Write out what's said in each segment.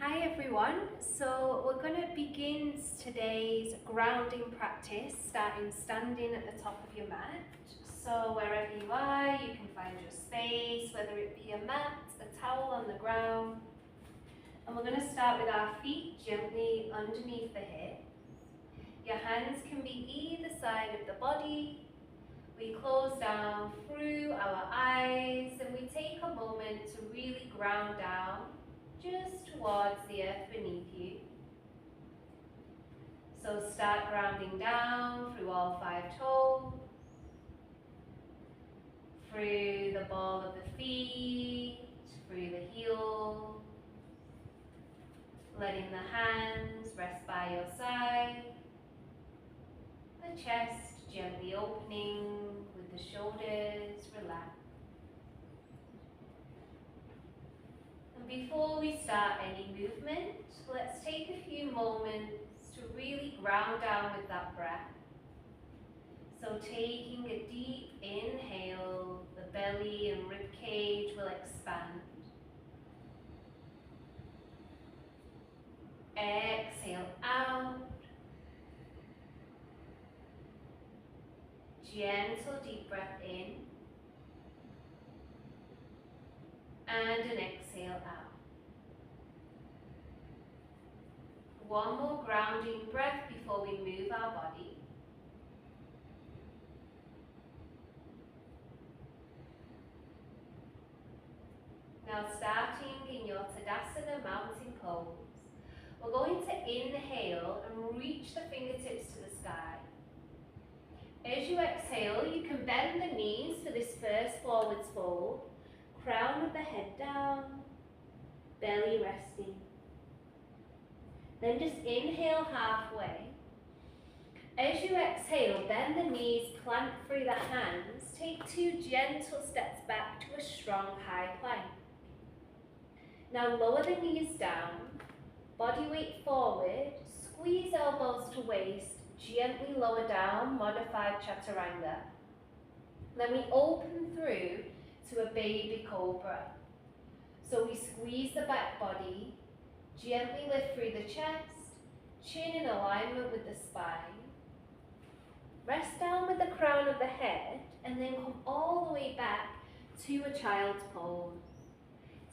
Hi everyone, so we're going to begin today's grounding practice starting standing at the top of your mat. So wherever you are, you can find your space, whether it be a mat, a towel on the ground. And we're going to start with our feet gently underneath the hip. Your hands can be either side of the body. We close down through our eyes and we take a moment to really ground down just towards the earth beneath you. So start grounding down through all 5 toes, through the ball of the feet, through the heel, letting the hands rest by your side, the chest gently opening with the shoulders relaxed. And before we start any movement, let's take a few moments to really ground down with that breath. So taking a deep inhale, the belly and rib cage will expand. Exhale out. Gentle deep breath in. And an exhale out. One more grounding breath before we move our body. Now starting in your Tadasana mountain pose, we're going to inhale and reach the fingertips to the sky. As you exhale, you can bend the knees for this first forwards fold, crown of the head down, belly resting. Then just inhale halfway. As you exhale, bend the knees, plant through the hands, take 2 gentle steps back to a strong high plank. Now lower the knees down, body weight forward, squeeze elbows to waist, gently lower down, modified chaturanga. Then we open through to a baby cobra. So we squeeze the back body, gently lift through the chest, chin in alignment with the spine. Rest down with the crown of the head and then come all the way back to a child's pose.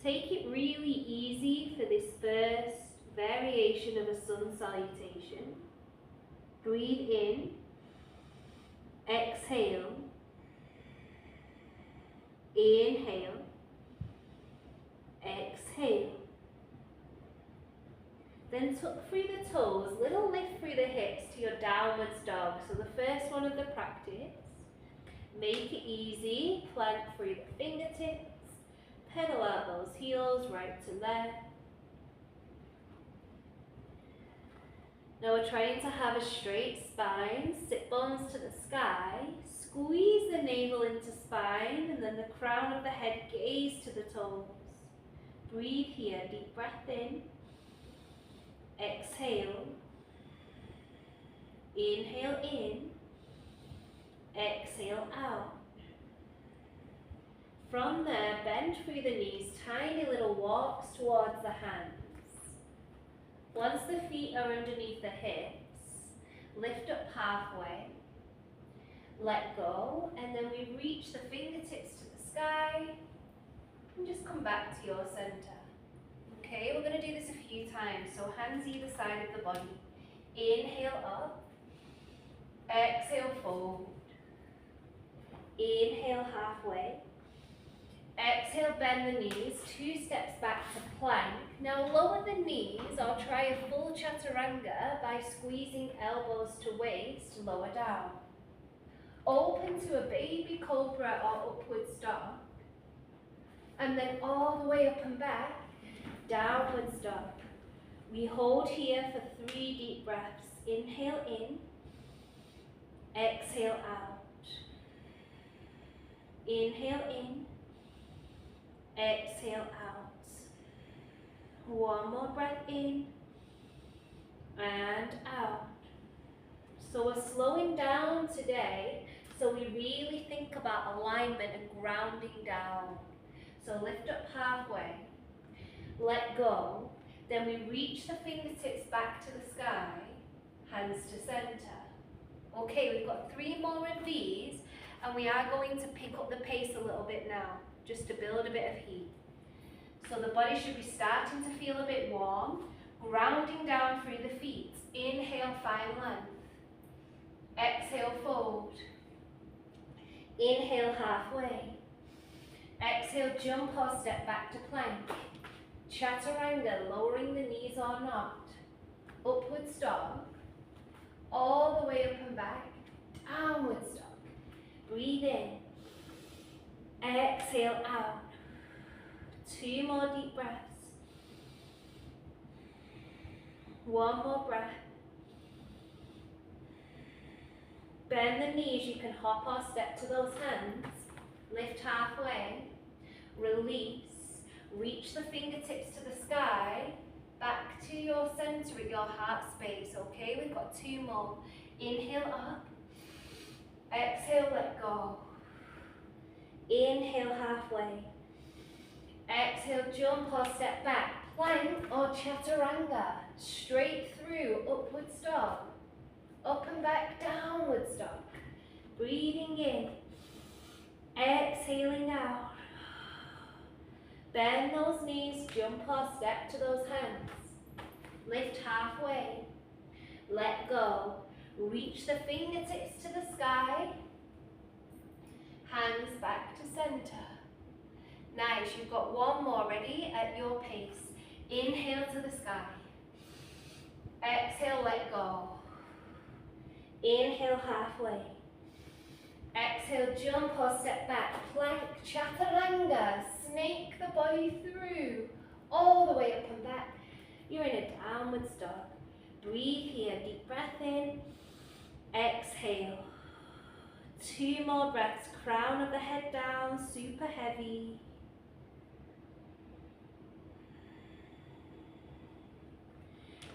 Take it really easy for this first variation of a sun salutation. Breathe in, exhale, inhale, exhale. Then tuck through the toes, little lift through the hips to your downwards dog. So the first one of the practice. Make it easy, plank through the fingertips, pedal out those heels right to left. Now we're trying to have a straight spine, sit bones to the sky, squeeze the navel into spine and then the crown of the head gaze to the toes. Breathe here, deep breath in, exhale, inhale in, exhale out. From there, bend through the knees, tiny little walks towards the hands. Once the feet are underneath the hips, lift up halfway, let go, and then we reach the fingertips to the sky, and just come back to your center. Okay, we're going to do this a few times, so hands either side of the body. Inhale up, exhale fold, inhale halfway, exhale bend the knees, 2 steps back to plank. Now lower the knees or try a full chaturanga by squeezing elbows to waist, lower down. Open to a baby cobra or upwards dog. And then all the way up and back, downwards dog. We hold here for 3 deep breaths. Inhale in, exhale out. Inhale in, exhale out. One more breath in and out. So we're slowing down today, so we really think about alignment and grounding down. So lift up halfway, let go, Then we reach the fingertips back to the sky, hands to center. Okay, we've got 3 more of these, and we are going to pick up the pace a little bit now, just to build a bit of heat. So the body should be starting to feel a bit warm, grounding down through the feet. Inhale, find length. Exhale, fold. Inhale, halfway. Exhale, jump or step back to plank. Chaturanga, lowering the knees or not. Upwards dog. All the way up and back. Downwards dog. Breathe in. Exhale out. 2 more deep breaths. 1 more breath. Bend the knees, you can hop or step to those hands. Lift halfway. Release. Reach the fingertips to the sky. Back to your center at your heart space, okay? We've got 2 more. Inhale up. Exhale, let go. Inhale, halfway. Exhale, jump or step back. Plank or chaturanga. Straight through, upwards dog. Up and back, downwards dog. Breathing in. Exhaling out. Bend those knees, jump or step to those hands. Lift halfway. Let go. Reach the fingertips to the sky. Hands back to center. Nice, you've got 1 more. Ready? At your pace. Inhale to the sky. Exhale, let go. Inhale, halfway. Exhale, jump or step back. Plank, chaturanga. Snake the body through. All the way up and back. You're in a downward dog. Breathe here. Deep breath in. Exhale. 2 more breaths. Crown of the head down. Super heavy.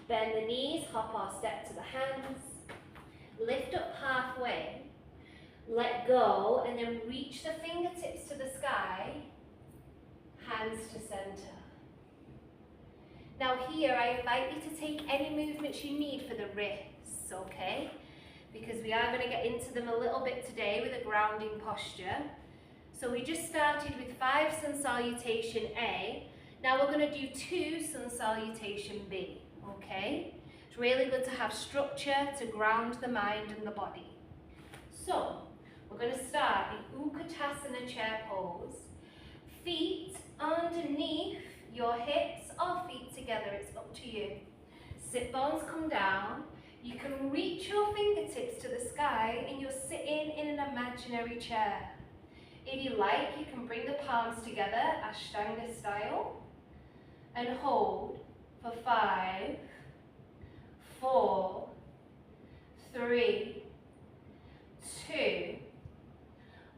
Bend the knees. Hop or step to the hands. Lift up halfway. Let go, and then reach the fingertips to the sky, hands to center. Now here, I invite you to take any movements you need for the wrists, okay? Because we are going to get into them a little bit today with a grounding posture. So we just started with 5 sun salutation A. Now we're going to do 2 sun salutation B, okay? It's really good to have structure to ground the mind and the body. So, we're going to start in Utkatasana chair pose. Feet underneath your hips or feet together, it's up to you. Sit bones come down. You can reach your fingertips to the sky and you're sitting in an imaginary chair. If you like, you can bring the palms together, Ashtanga style, and hold for 5, 4, 3, 2,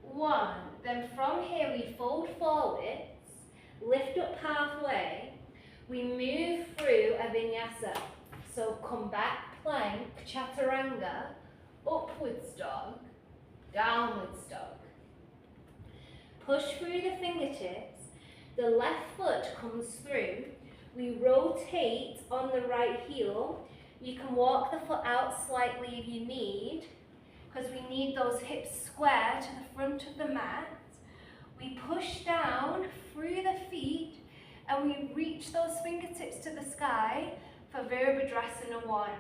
1. Then from here we fold forwards, lift up halfway, we move through a vinyasa. So come back, plank, chaturanga, upwards dog, downwards dog. Push through the fingertips, the left foot comes through, we rotate on the right heel. You can walk the foot out slightly if you need, because we need those hips square to the front of the mat. We push down through the feet and we reach those fingertips to the sky for Virabhadrasana 1.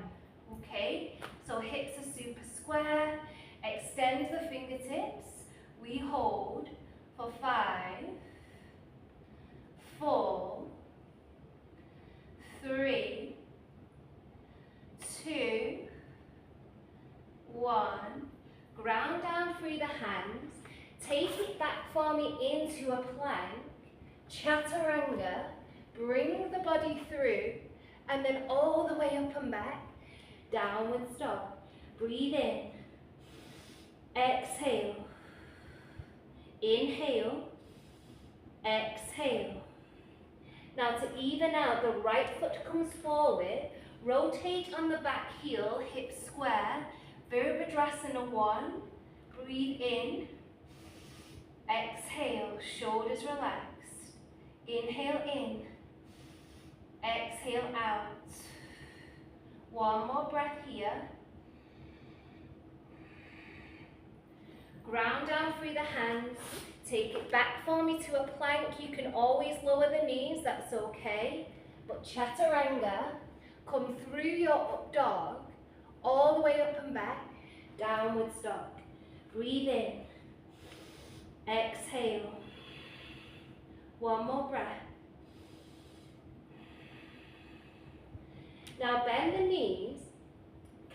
Okay, so hips are super square, extend the fingertips, we hold for 5, 4, 3, 2, 1. Ground down through the hands. Take it back for me into a plank. Chaturanga. Bring the body through. And then all the way up and back. Downward dog. Breathe in. Exhale. Inhale. Exhale. Now to even out, the right foot comes forward. Rotate on the back heel, hips square. Virabhadrasana 1. Breathe in. Exhale, shoulders relaxed. Inhale in. Exhale. exhale out. One more breath here. Ground down through the hands. Take it back for me to a plank. You can always lower the knees, that's okay. But chaturanga, come through your up dog, all the way up and back, downwards dog. Breathe in. Exhale. One more breath. Now bend the knees.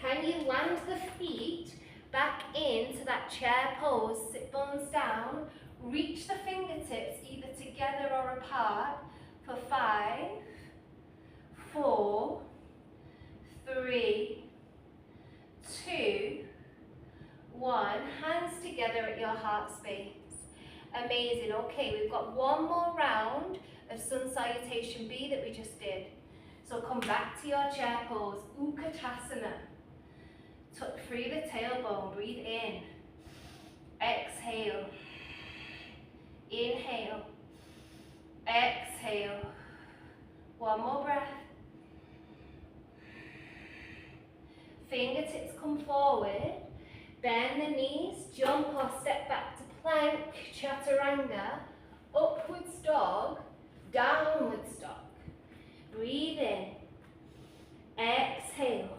Can you land the feet back into that chair pose? Sit bones down. Reach the fingertips either together or apart for 5, 4, 3, 2, 1. Hands together at your heart space. Amazing. Okay, we've got one more round of sun salutation B that we just did. So come back to your chair pose, Utkatasana. Tuck through the tailbone, breathe in. Exhale. Inhale. Exhale. One more breath. Fingertips come forward. Bend the knees, jump or step back to plank, chaturanga, upwards dog, downwards dog. Breathe in. Exhale.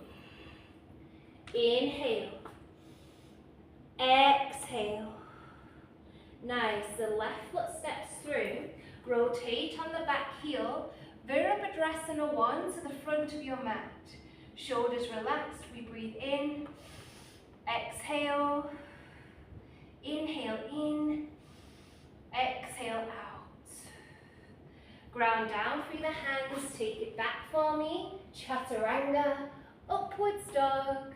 Inhale. Exhale. Nice. The left foot steps through. Rotate on the back heel. Virabhadrasana 1 to the front of your mat. Shoulders relaxed. We breathe in. Exhale. Inhale in. Exhale out. Ground down through the hands. Take it back for me. Chaturanga. Upwards dog.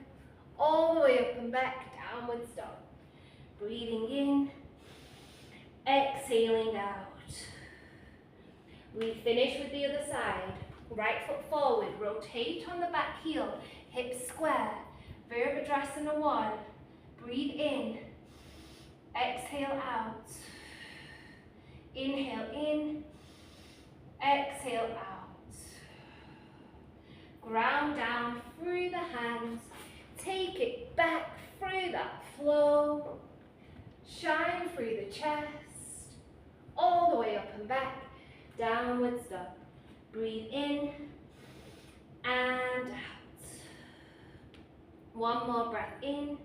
All the way up and back. Downwards dog. Breathing in. Exhaling out. We finish with the other side. Right foot forward. Rotate on the back heel. Hips square. Virabhadrasana 1. Breathe in. Exhale out. Inhale in. Exhale out. Ground down through the hands. Take it back through that flow. Shine through the chest. All the way up and back. Downwards dog. Breathe in and out. One more breath in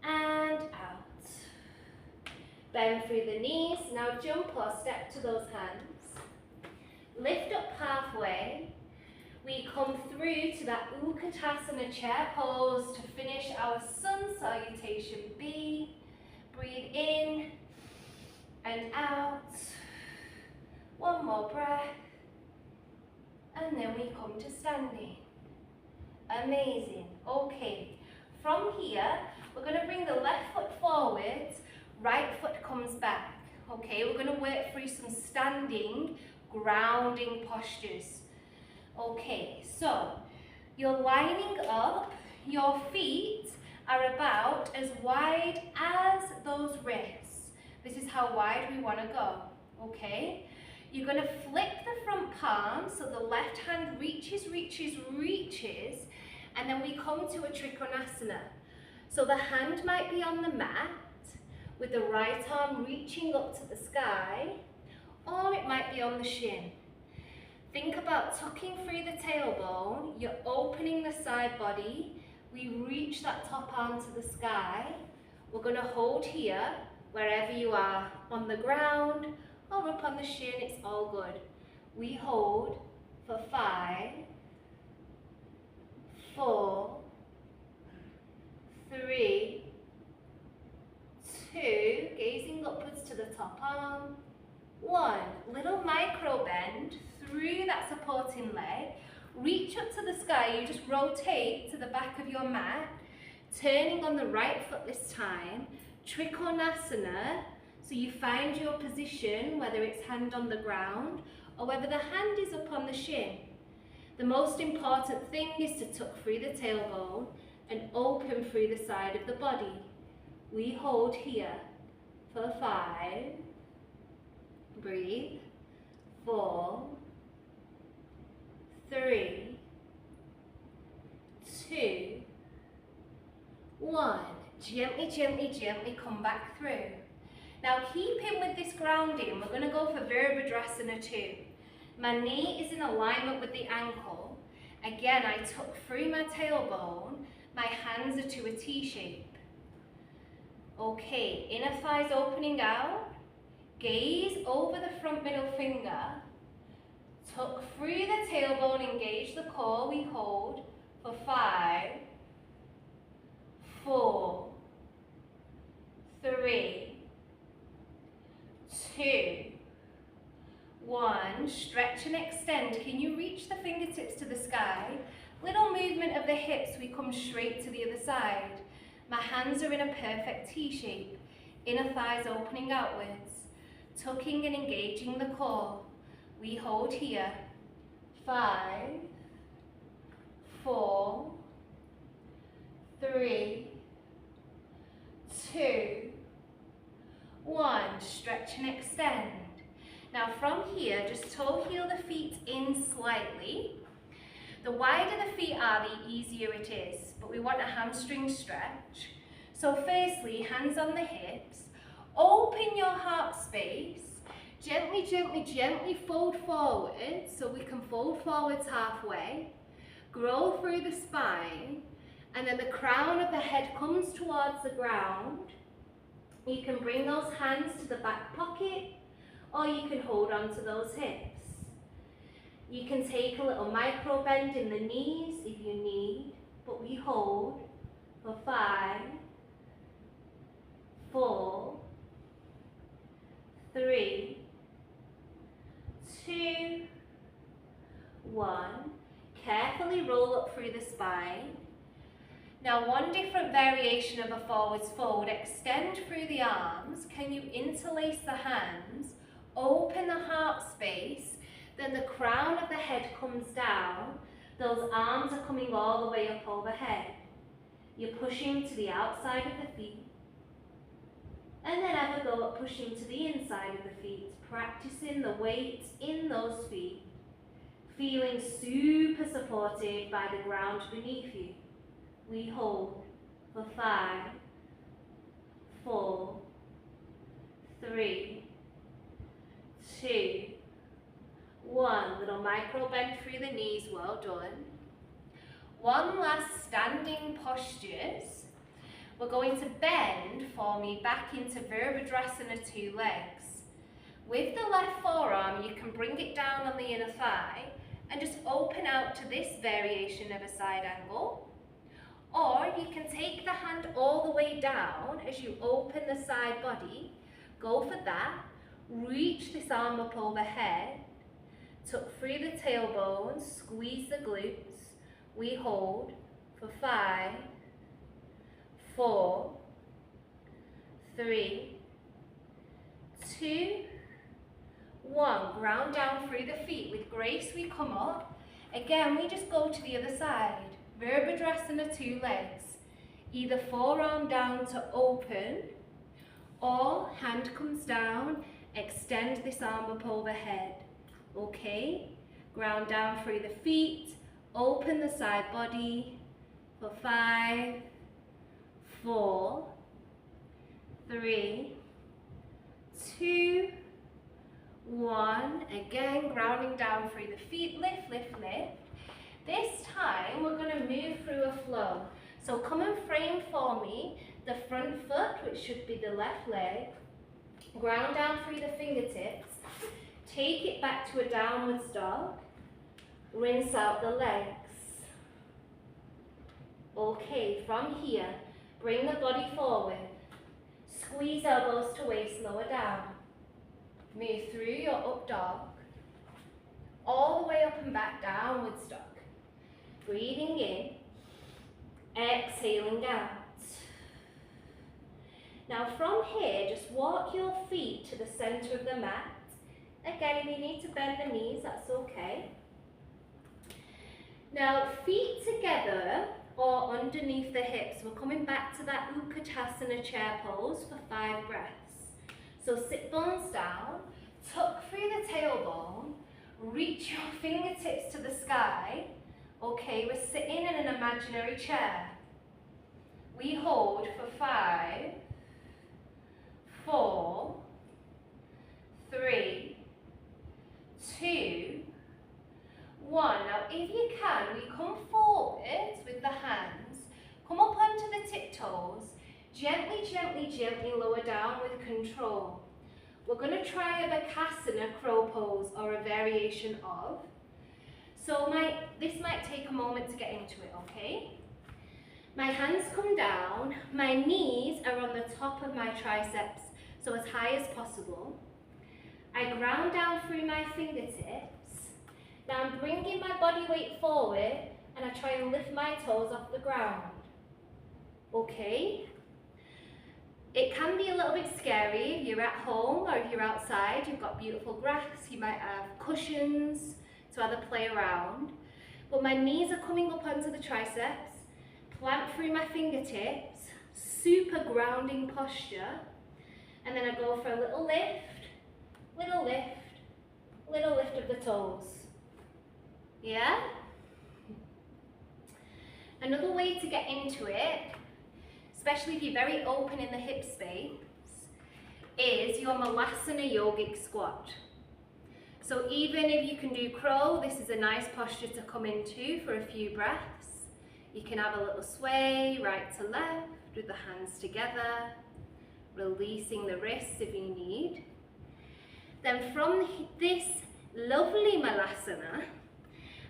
and out. Bend through the knees. Now jump or step to those hands. Lift up halfway. We come through to that Utkatasana chair pose to finish our sun salutation B. Breathe in and out. One more breath. And then we come to standing. Amazing. Okay. From here, we're going to bring the left foot forward, right foot comes back. Okay, we're going to work through some standing, grounding postures. Okay, so you're lining up, your feet are about as wide as those wrists. This is how wide we want to go, okay? You're going to flick the front palm so the left hand reaches, reaches, reaches, and then we come to a Trikonasana. So the hand might be on the mat with the right arm reaching up to the sky, or it might be on the shin. Think about tucking through the tailbone, you're opening the side body, we reach that top arm to the sky. We're going to hold here, wherever you are, on the ground or up on the shin, it's all good. We hold for 5, 4, 3, 2, gazing upwards to the top arm, 1, little micro bend through that supporting leg, reach up to the sky, you just rotate to the back of your mat, turning on the right foot this time, Trikonasana, so you find your position, whether it's hand on the ground or whether the hand is up on the shin. The most important thing is to tuck through the tailbone and open through the side of the body. We hold here for 5, breathe, 4, 3, 2, 1. Gently, gently, gently come back through. Now keeping with this grounding, we're going to go for Virabhadrasana 2. My knee is in alignment with the ankle. Again, I tuck through my tailbone. My hands are to a T shape. Okay, inner thighs opening out. Gaze over the front middle finger. Tuck through the tailbone, engage the core. We hold for 5, 4, 3, 2, 1. Stretch and extend. Can you reach the fingertips to the sky? Little movement of the hips, we come straight to the other side. My hands are in a perfect T shape. Inner thighs opening outwards. Tucking and engaging the core. We hold here. 5, 4, 3, 2, 1. Stretch and extend. Now from here, just toe heel the feet in slightly. The wider the feet are, the easier it is, but we want a hamstring stretch. So firstly, hands on the hips. Open your heart space. Gently, gently, gently fold forward, so we can fold forwards halfway. Grow through the spine, and then the crown of the head comes towards the ground. You can bring those hands to the back pocket, or you can hold on to those hips. You can take a little micro bend in the knees if you need, but we hold for 5, 4, 3, 2, 1. Carefully roll up through the spine. Now one different variation of a forwards fold. Extend through the arms. Can you interlace the hands? Open the heart space. Then the crown of the head comes down. Those arms are coming all the way up overhead. You're pushing to the outside of the feet. And then ever go up, pushing to the inside of the feet. Practicing the weight in those feet. Feeling super supported by the ground beneath you. We hold for 5, 4, 3, 2, 1. Little micro bend through the knees, well done. One last standing postures. We're going to bend for me back into Virabhadrasana 2 legs. With the left forearm, you can bring it down on the inner thigh and just open out to this variation of a side angle. Or you can take the hand all the way down as you open the side body. Go for that. Reach this arm up overhead. Tuck through the tailbone, squeeze the glutes. We hold for 5, 4, 3, 2, 1. Ground down through the feet. With grace we come up. Again, we just go to the other side. Virabhadrasana 2 legs. Either forearm down to open, or hand comes down, extend this arm up overhead. Okay? Ground down through the feet, open the side body for 5, 4, 3, 2, 1. Again, grounding down through the feet. Lift, lift, lift. This time we're going to move through a flow. So come and frame for me the front foot, which should be the left leg. Ground down through the fingertips. Take it back to a downwards dog. Rinse out the legs. Okay, from here, bring the body forward. Squeeze elbows to waist, lower down. Move through your up dog. All the way up and back, downwards dog. Breathing in, exhaling out. Now from here, just walk your feet to the center of the mat. Again, if you need to bend the knees, that's okay. Now, feet together or underneath the hips. We're coming back to that Utkatasana chair pose for 5 breaths. So sit bones down, tuck through the tailbone, reach your fingertips to the sky. Okay, we're sitting in an imaginary chair. We hold for 5, 4, 3, 2, 1. Now if you can, we come forward with the hands, come up onto the tiptoes, gently, gently, gently lower down with control. We're going to try a Bakasana crow pose or a variation of. So this might take a moment to get into it, okay? My hands come down, my knees are on the top of my triceps, so as high as possible. I ground down through my fingertips. Now I'm bringing my body weight forward and I try and lift my toes off the ground. Okay? It can be a little bit scary if you're at home or if you're outside, you've got beautiful grass, you might have cushions to either play around. But my knees are coming up onto the triceps, plant through my fingertips, super grounding posture, and then I go for a little lift, little lift, little lift of the toes. Yeah? Another way to get into it, especially if you're very open in the hip space, is your Malasana yogic squat. So even if you can do crow, this is a nice posture to come into for a few breaths. You can have a little sway right to left with the hands together, releasing the wrists if you need. Then from this lovely Malasana,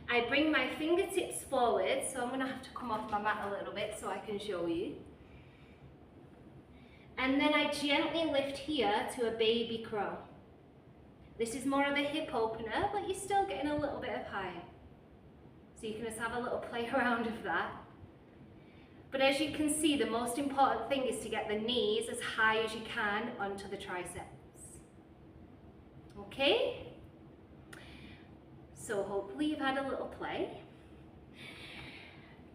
I bring my fingertips forward, so I'm going to have to come off my mat a little bit so I can show you. And then I gently lift here to a baby crow. This is more of a hip opener, but you're still getting a little bit of height. So you can just have a little play around of that. But as you can see, the most important thing is to get the knees as high as you can onto the triceps. Okay? So hopefully you've had a little play.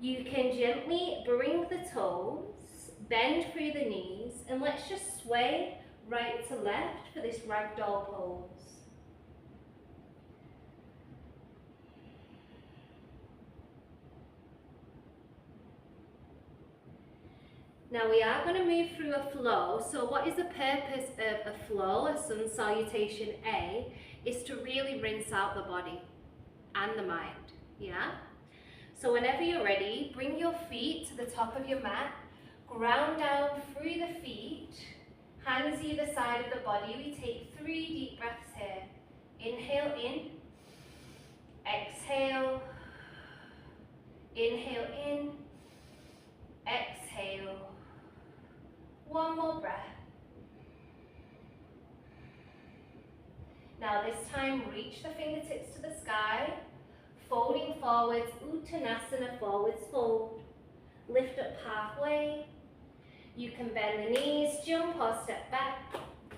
You can gently bring the toes, bend through the knees, and let's just sway right to left for this ragdoll pose. Now we are going to move through a flow. So what is the purpose of a flow, a sun salutation A, is to really rinse out the body and the mind, yeah? So whenever you're ready, bring your feet to the top of your mat, ground down through the feet, hands either side of the body. We take 3 deep breaths here. Inhale in, exhale, inhale in, exhale. One more breath. Now this time, reach the fingertips to the sky, folding forwards, Uttanasana, forwards fold. Lift up halfway. You can bend the knees, jump or step back,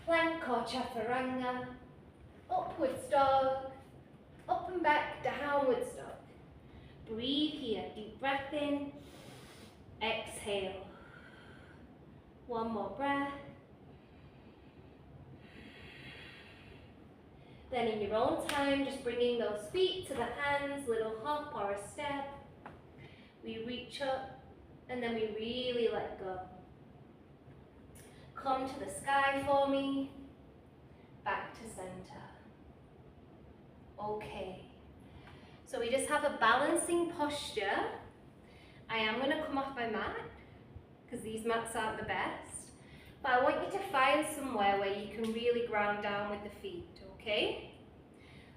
plank or chaturanga, upwards dog, up and back, downwards dog. Breathe here, deep breath in, exhale. One more breath. Then in your own time, just bringing those feet to the hands, little hop or a step. We reach up and then we really let go. Come to the sky for me, back to center. Okay, so we just have a balancing posture. I am going to come off my mat, because these mats aren't the best, but I want you to find somewhere where you can really ground down with the feet, okay?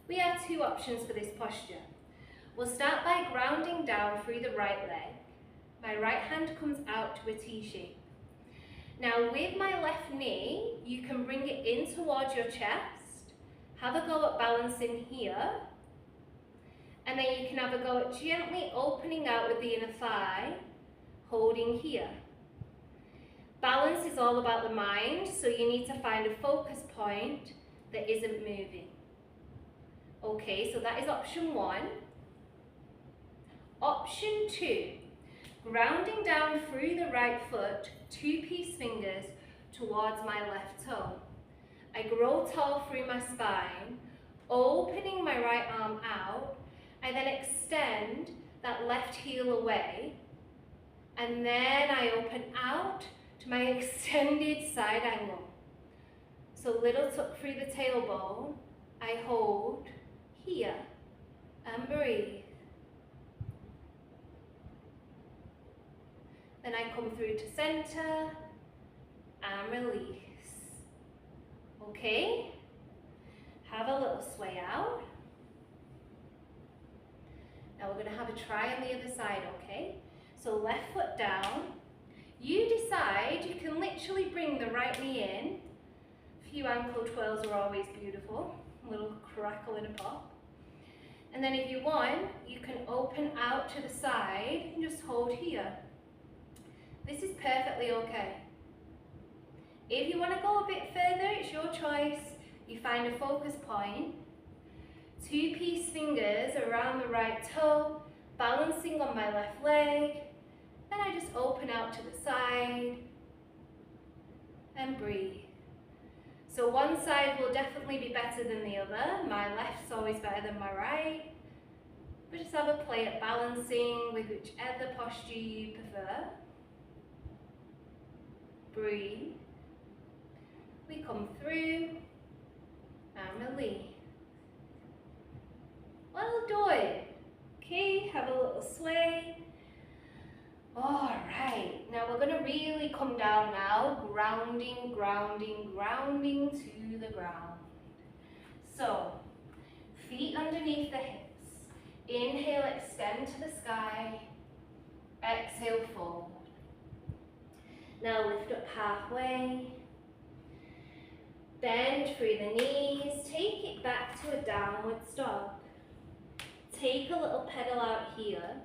We have 2 options for this posture. We'll start by grounding down through the right leg. My right hand comes out to a T shape. Now with my left knee, you can bring it in towards your chest, have a go at balancing here, and then you can have a go at gently opening out with the inner thigh, holding here. Balance is all about the mind, so you need to find a focus point that isn't moving. Okay, so that is option 1. Option 2, grounding down through the right foot, 2-piece fingers towards my left toe. I grow tall through my spine, Opening my right arm out, I then extend that left heel away, and then I open out to my extended side angle. So little tuck through the tailbone, I hold here and breathe. Then I come through to center and release. Okay? Have a little sway out. Now we're going to have a try on the other side, okay? So left foot down. You decide, you can literally bring the right knee in. A few ankle twirls are always beautiful. A little crackle and a pop. And then if you want, you can open out to the side and just hold here. This is perfectly okay. If you want to go a bit further, it's your choice. You find a focus point. 2-piece fingers around the right toe, balancing on my left leg. Then I just open out to the side and breathe. So one side will definitely be better than the other. My left's always better than my right. But just have a play at balancing with whichever posture you prefer. Breathe. We come through and release. Well done. Okay, have a little sway. Alright, now we're going to really come down now, grounding, grounding, grounding to the ground. So, feet underneath the hips. Inhale, extend to the sky. Exhale, fold. Now lift up halfway. Bend through the knees. Take it back to a downward dog. Take a little pedal out here.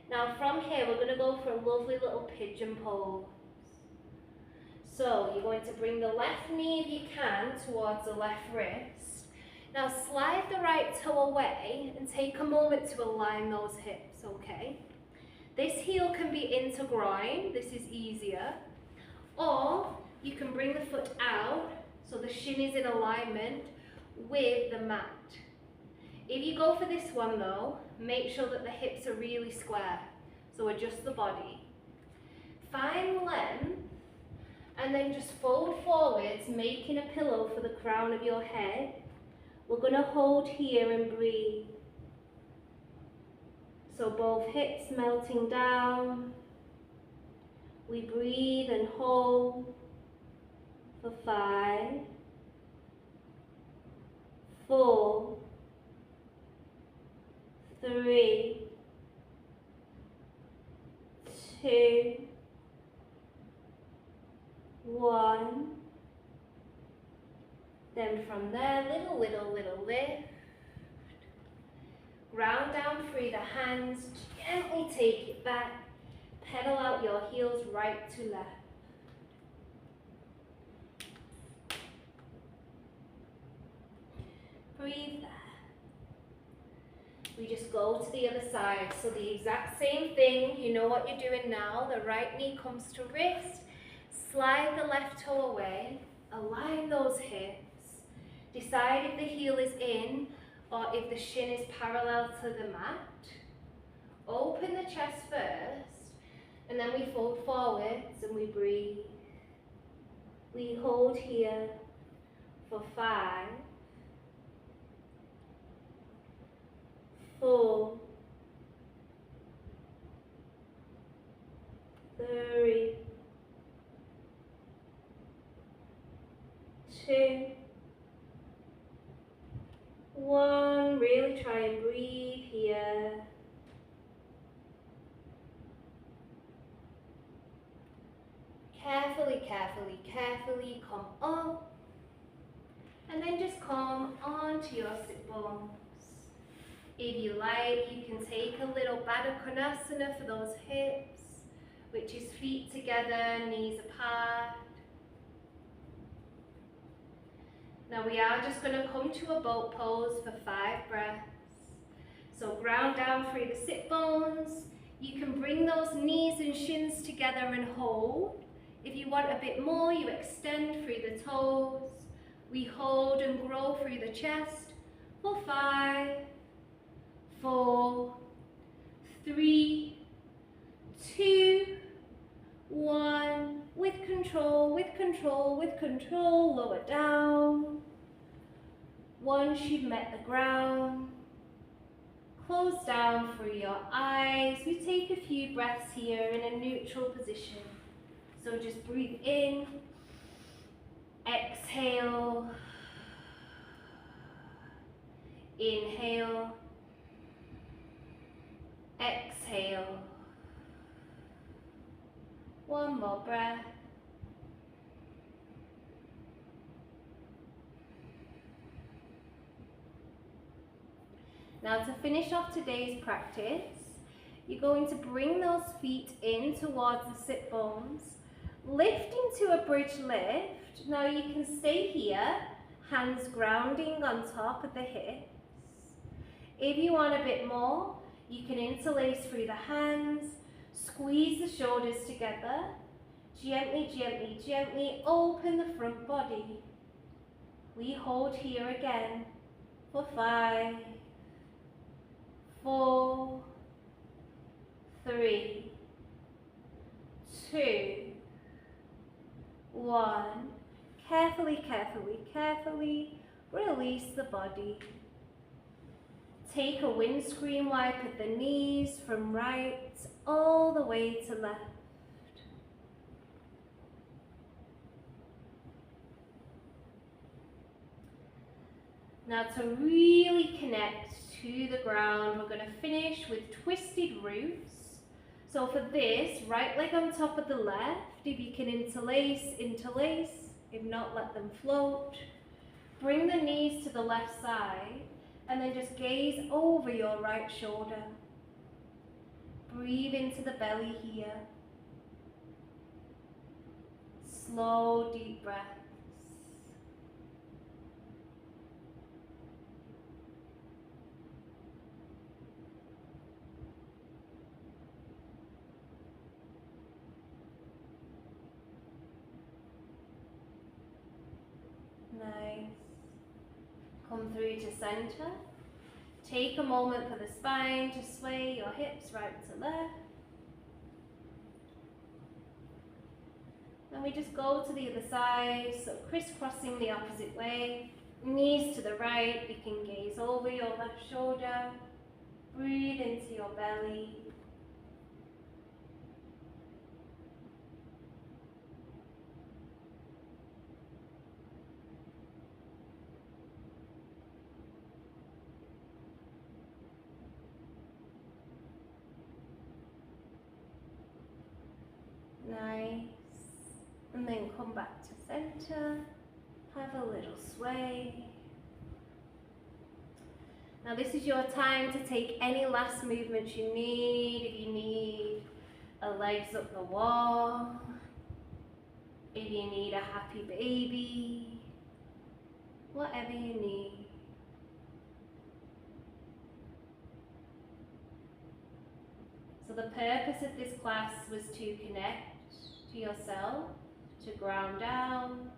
Now from here, we're going to go for a lovely little pigeon pose. So you're going to bring the left knee, if you can, towards the left wrist. Now slide the right toe away and take a moment to align those hips, okay? This heel can be into groin, this is easier. Or you can bring the foot out so the shin is in alignment with the mat. If you go for this one though, make sure that the hips are really square. So adjust the body. Find length and then just fold forwards, making a pillow for the crown of your head. We're going to hold here and breathe. So both hips melting down. We breathe and hold for 5, 4, 3, 2, 1. Then from there, little lift. Ground down through the hands, gently take it back. Pedal out your heels right to left. Breathe there. We just go to the other side. So the exact same thing, you know what you're doing now. The right knee comes to wrist. Slide the left toe away. Align those hips. Decide if the heel is in or if the shin is parallel to the mat. Open the chest first. And then we fold forwards and we breathe. We hold here for 5, 4, 3, 2, 1. Really try and breathe here. Carefully come up and then just come onto your sit bones. If you like, you can take a little Baddha Konasana for those hips, which is feet together, knees apart. Now we are just going to come to a boat pose for 5 breaths. So ground down through the sit bones. You can bring those knees and shins together and hold. If you want a bit more, you extend through the toes. We hold and grow through the chest for 5, 4, 3, 2, 1. With control, with control, with control. Lower down. Once you've met the ground, close down through your eyes. We take a few breaths here in a neutral position. So just breathe in, exhale, inhale, exhale. One more breath. Now to finish off today's practice, you're going to bring those feet in towards the sit bones, lift into a bridge lift. Now you can stay here, hands grounding on top of the hips. If you want a bit more, you can interlace through the hands, squeeze the shoulders together, gently, gently, gently open the front body. We hold here again for 5, 4, 3, 2, 1. Carefully, carefully, carefully release the body. Take a windscreen wipe at the knees from right all the way to left. Now to really connect to the ground, we're going to finish with twisted roots. So for this, right leg on top of the left, if you can interlace, interlace. If not, let them float. Bring the knees to the left side and then just gaze over your right shoulder. Breathe into the belly here. Slow, deep breaths. Nice. Come through to center. Take a moment for the spine to sway your hips right to left. And we just go to the other side, so crisscrossing the opposite way. Knees to the right, you can gaze over your left shoulder. Breathe into your belly. Nice. And then come back to center. Have a little sway. Now this is your time to take any last movements you need. If you need a legs up the wall, if you need a happy baby, whatever you need. So the purpose of this class was to connect to yourself, to ground down,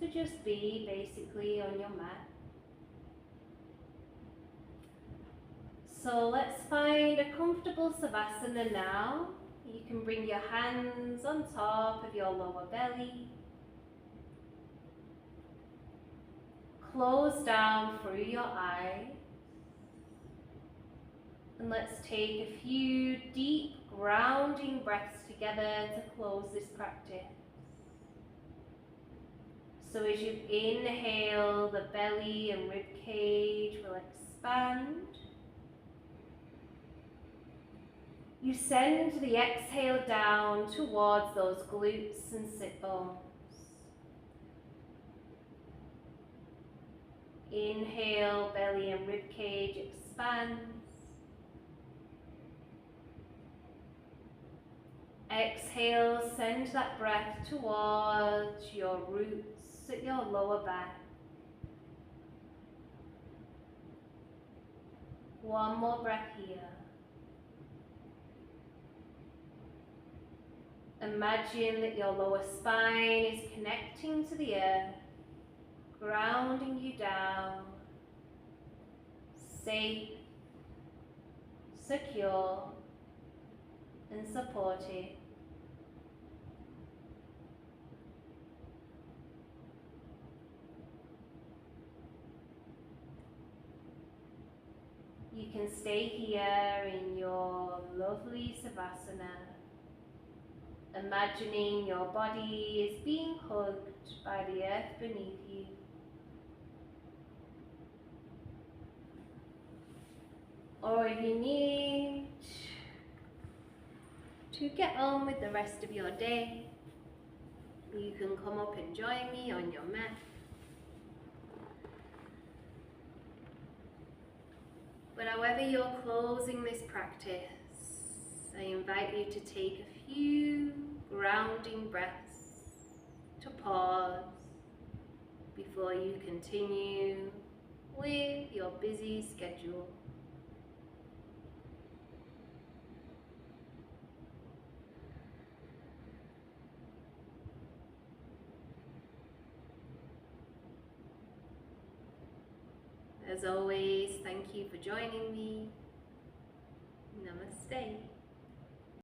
to just be basically on your mat. So let's find a comfortable savasana now. You can bring your hands on top of your lower belly. Close down through your eyes. And let's take a few deep grounding breaths together to close this practice. So as you inhale, the belly and rib cage will expand. You send the exhale down towards those glutes and sit bones. Inhale, belly and rib cage expands. Exhale, send that breath towards your roots at your lower back. One more breath here. Imagine that your lower spine is connecting to the earth, grounding you down, safe, secure, and supported. You can stay here in your lovely Savasana, imagining your body is being hugged by the earth beneath you. Or if you need to get on with the rest of your day, you can come up and join me on your mat. But however you're closing this practice, I invite you to take a few grounding breaths to pause before you continue with your busy schedule. As always, thank you for joining me. Namaste.